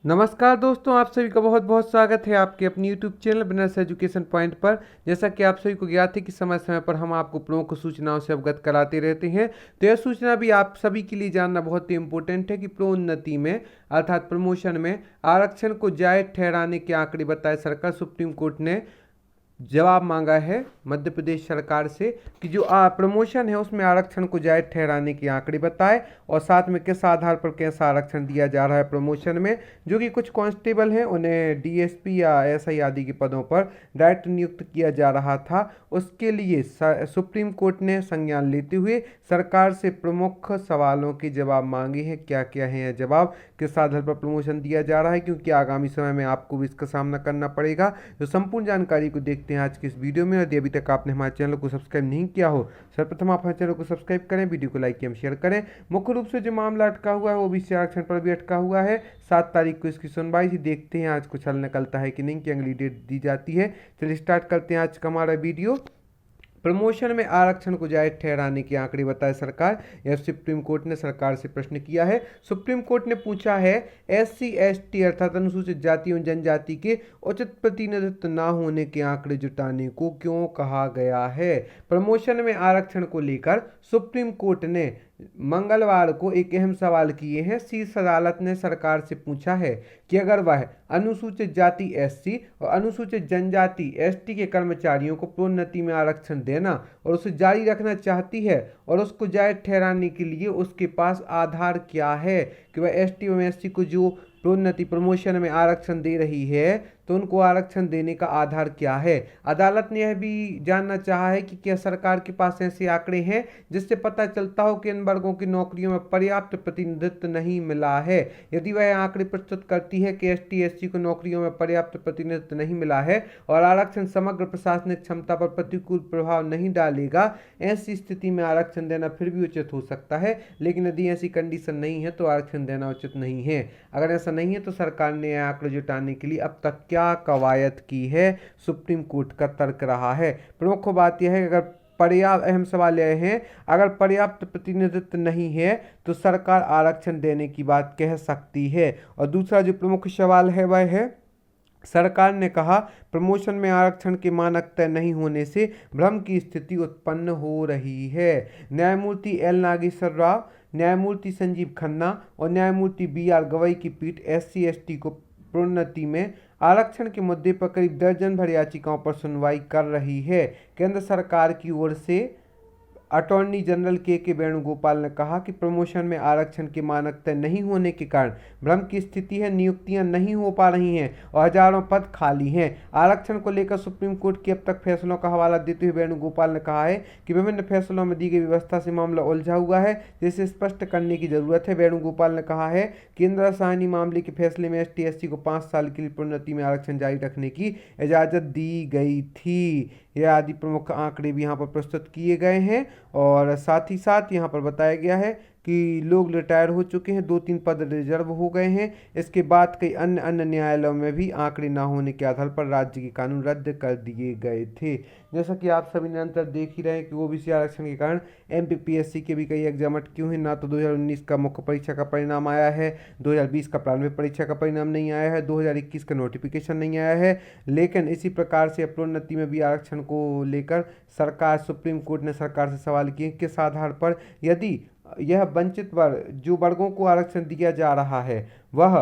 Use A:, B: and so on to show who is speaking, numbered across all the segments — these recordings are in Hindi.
A: नमस्कार दोस्तों, आप सभी का बहुत बहुत स्वागत है आपके अपनी YouTube channel business education point पर। जैसा कि आप सभी को ज्ञात है कि समय समय पर हम आपको प्रमुख सूचनाओं से अवगत कराते रहते हैं, तो यह सूचना भी आप सभी के लिए जानना बहुत ही इंपॉर्टेंट है कि प्रोन्नति में अर्थात प्रमोशन में आरक्षण को जायज ठहराने के आंकड़े बताए सरकार। सुप्रीम कोर्ट ने जवाब मांगा है मध्य प्रदेश सरकार से कि जो प्रमोशन है उसमें आरक्षण को जायज ठहराने के आंकड़े बताए और साथ में किस आधार पर कैसा आरक्षण दिया जा रहा है प्रमोशन में। जो कि कुछ कांस्टेबल हैं उन्हें डीएसपी या एसआई आदि के पदों पर डायरेक्ट नियुक्त किया जा रहा था, उसके लिए सुप्रीम कोर्ट ने संज्ञान लेते हुए सरकार से प्रमुख सवालों के जवाब मांगे हैं। क्या क्या है यह जवाब, किस आधार पर प्रमोशन दिया जा रहा है, क्योंकि आगामी समय में आपको भी इसका सामना करना पड़ेगा। तो संपूर्ण जानकारी को देखते हैं आज के इस वीडियो में। यदि अभी तक आपने हमारे चैनल को सब्सक्राइब नहीं किया हो, सर्वप्रथम आप हमारे चैनल को सब्सक्राइब करें, वीडियो को लाइक एवं शेयर करें। मुख्य रूप से जो मामला अटका हुआ है वो ओबीसी आरक्षण पर भी अटका हुआ है। 7 तारीख को इसकी सुनवाई थी, देखते हैं आज कुछ हल निकलता है कि नहीं, कि अगली डेट दी जाती है। चलिए स्टार्ट करते हैं आज का हमारा वीडियो। प्रमोशन में आरक्षण को जायज ठहराने के आंकड़े बताए सरकार। यह सुप्रीम कोर्ट ने सरकार से प्रश्न किया है। सुप्रीम कोर्ट ने पूछा है एससी एसटी अर्थात अनुसूचित जाति एवं जनजाति के उचित प्रतिनिधित्व न होने के आंकड़े जुटाने को क्यों कहा गया है। प्रमोशन में आरक्षण को लेकर सुप्रीम कोर्ट ने मंगलवार को एक अहम सवाल किए हैं। शीर्ष अदालत ने सरकार से पूछा है कि अगर वह अनुसूचित जाति एससी और अनुसूचित जनजाति एसटी के कर्मचारियों को प्रोन्नति में आरक्षण देना और उसे जारी रखना चाहती है और उसको जायज ठहराने के लिए उसके पास आधार क्या है, कि वह एसटी और एससी को जो प्रोन्नति प्रमोशन में आरक्षण दे रही है तो उनको आरक्षण देने का आधार क्या है। अदालत ने यह भी जानना चाहा है कि क्या सरकार के पास ऐसे आंकड़े हैं जिससे पता चलता हो कि इन वर्गों की नौकरियों में पर्याप्त प्रतिनिधित्व नहीं मिला है। यदि वह आंकड़े प्रस्तुत करती है कि एसटी एससी को नौकरियों में पर्याप्त प्रतिनिधित्व नहीं मिला है और आरक्षण समग्र प्रशासनिक क्षमता पर प्रतिकूल प्रभाव नहीं डालेगा, ऐसी स्थिति में आरक्षण देना फिर भी उचित हो सकता है। लेकिन यदि ऐसी कंडीशन नहीं है तो आरक्षण देना उचित नहीं है। अगर ऐसा नहीं है तो सरकार ने यह आंकड़े जुटाने के लिए अब तक क्या कवायद की है, सुप्रीम कोर्ट का तर्क रहा है। प्रमुख बात यह है कि अगर पर्याप्त अहम सवाल यह है, अगर पर्याप्त प्रतिनिधित्व नहीं है तो सरकार आरक्षण देने की बात कह सकती है। और दूसरा जो प्रमुख सवाल है वह है, सरकार ने कहा प्रमोशन में आरक्षण के मानक तय नहीं होने से भ्रम की स्थिति उत्पन्न हो रही है। न्यायमूर्ति एल नागेश्वर राव, न्यायमूर्ति संजीव खन्ना और न्यायमूर्ति BR गवई की पीठ एससी एसटी को प्रोन्नति में आरक्षण के मुद्दे पर करीब दर्जन भर याचिकाओं पर सुनवाई कर रही है। केंद्र सरकार की ओर से अटॉर्नी जनरल के वेणुगोपाल ने कहा कि प्रमोशन में आरक्षण के मानक तय नहीं होने के कारण भ्रम की स्थिति है, नियुक्तियां नहीं हो पा रही हैं और हजारों पद खाली हैं। आरक्षण को लेकर सुप्रीम कोर्ट के अब तक फैसलों का हवाला देते हुए वेणुगोपाल ने कहा है कि विभिन्न फैसलों में दी गई व्यवस्था से मामला उलझा हुआ है, जिसे स्पष्ट करने की जरूरत है। वेणुगोपाल ने कहा है कि इंदिरा साहनी मामले के फैसले में एसटी एससी को 5 साल के लिए प्रोन्नति में आरक्षण जारी रखने की इजाजत दी गई थी। यह आदि प्रमुख आंकड़े भी यहाँ पर प्रस्तुत किए गए हैं और साथ ही साथ यहाँ पर बताया गया है कि लोग रिटायर हो चुके हैं, 2-3 पद रिजर्व हो गए हैं। इसके बाद कई अन्य न्यायालयों में भी आंकड़े न होने के आधार पर राज्य के कानून रद्द कर दिए गए थे। जैसा कि आप सभी निरंतर देख ही रहे हैं कि ओबीसी आरक्षण के कारण एमपीपीएससी के भी कई एग्जाम अटके हुए हैं। ना तो 2019 का मुख्य परीक्षा का परिणाम आया है, 2020 का प्रारंभिक परीक्षा का परिणाम नहीं आया है, 2021 का नोटिफिकेशन नहीं आया है। लेकिन इसी प्रकार से प्रोन्नति में भी आरक्षण को लेकर सरकार, सुप्रीम कोर्ट ने सरकार से सवाल किए किस आधार पर, यदि यह वंचित वर्ग जो वर्गों को आरक्षण दिया जा रहा है वह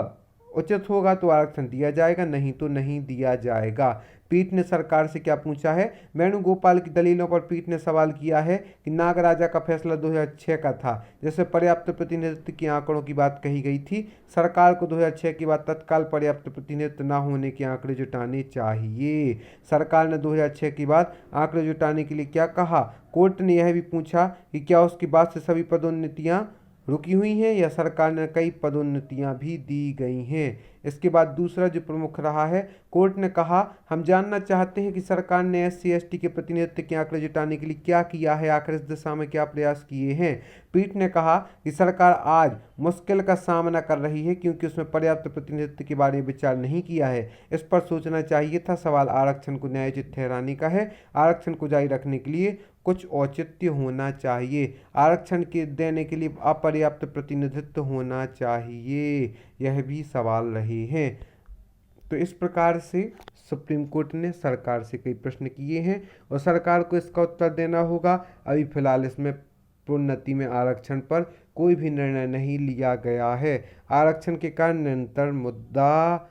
A: उचित होगा तो आरक्षण दिया जाएगा, नहीं तो नहीं दिया जाएगा। पीठ ने सरकार से क्या पूछा है, वेणुगोपाल की दलीलों पर पीठ ने सवाल किया है कि नागराजा का फैसला 2006 का था, जिसमें पर्याप्त प्रतिनिधित्व के आंकड़ों की बात कही गई थी। सरकार को 2006 के बाद तत्काल पर्याप्त प्रतिनिधित्व न होने के आंकड़े जुटाने चाहिए। सरकार ने 2006 के बाद आंकड़े जुटाने के लिए क्या कहा। कोर्ट ने यह भी पूछा कि क्या उसके बाद से सभी पदोन्नतियां रुकी हुई हैं या सरकार ने कई पदोन्नतियां भी दी गई हैं। इसके बाद दूसरा जो प्रमुख रहा है, कोर्ट ने कहा हम जानना चाहते हैं कि सरकार ने एससी एसटी के प्रतिनिधित्व के आंकड़े जुटाने के लिए क्या किया है, आखिर इस दिशा में क्या प्रयास किए हैं। पीठ ने कहा कि सरकार आज मुश्किल का सामना कर रही है क्योंकि उसमें पर्याप्त प्रतिनिधित्व के बारे में विचार नहीं किया है। इस पर सोचना चाहिए था। सवाल आरक्षण को न्यायोचित ठहराने का है। आरक्षण को जारी रखने के लिए कुछ औचित्य होना चाहिए। आरक्षण के देने के लिए अपर्याप्त प्रतिनिधित्व होना चाहिए, यह भी सवाल रहे हैं। तो इस प्रकार से सुप्रीम कोर्ट ने सरकार से कई प्रश्न किए हैं और सरकार को इसका उत्तर देना होगा। अभी फिलहाल इसमें प्रोन्नति में आरक्षण पर कोई भी निर्णय नहीं लिया गया है। आरक्षण के कारण निरंतर मुद्दा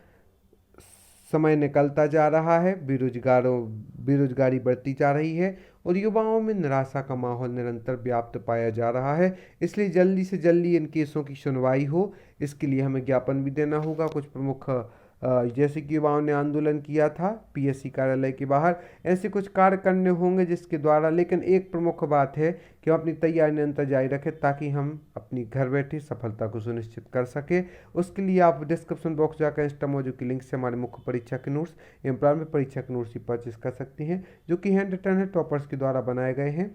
A: समय निकलता जा रहा है, बेरोजगारी बढ़ती जा रही है और युवाओं में निराशा का माहौल निरंतर व्याप्त पाया जा रहा है। इसलिए जल्दी से जल्दी इन केसों की सुनवाई हो, इसके लिए हमें ज्ञापन भी देना होगा। कुछ प्रमुख जैसे कि युवाओं ने आंदोलन किया था पीएससी कार्यालय के बाहर, ऐसे कुछ कार्य करने होंगे जिसके द्वारा, लेकिन एक प्रमुख बात है कि हम अपनी तैयारी निरंतर जारी रखें ताकि हम अपनी घर बैठे सफलता को सुनिश्चित कर सके। उसके लिए आप डिस्क्रिप्शन बॉक्स जाकर इंस्टामोजो की लिंक से हमारे मुख्य परीक्षा के नोट्स एवं प्रारंभिक परीक्षा के नोट्स ही परचेस कर सकते हैं, जो कि हैंड रिटन है, टॉपर्स के द्वारा बनाए गए हैं।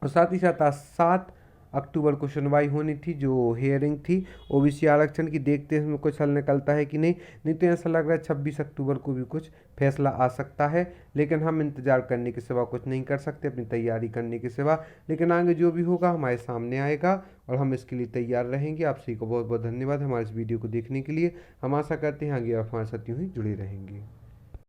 A: और साथ ही साथ आज 7 अक्टूबर को सुनवाई होनी थी, जो हियरिंग थी ओबीसी आरक्षण की। देखते हैं इसमें कुछ हल निकलता है कि नहीं तो ऐसा लग रहा है 26 अक्टूबर को भी कुछ फैसला आ सकता है, लेकिन हम इंतजार करने के सिवा कुछ नहीं कर सकते, अपनी तैयारी करने के सिवा। लेकिन आगे जो भी होगा हमारे सामने आएगा और हम इसके लिए तैयार रहेंगे। आप सभी को बहुत बहुत धन्यवाद हमारे इस वीडियो को देखने के लिए। हम आशा करते हैं आगे आप हमारे साथ यूं ही जुड़े रहेंगे।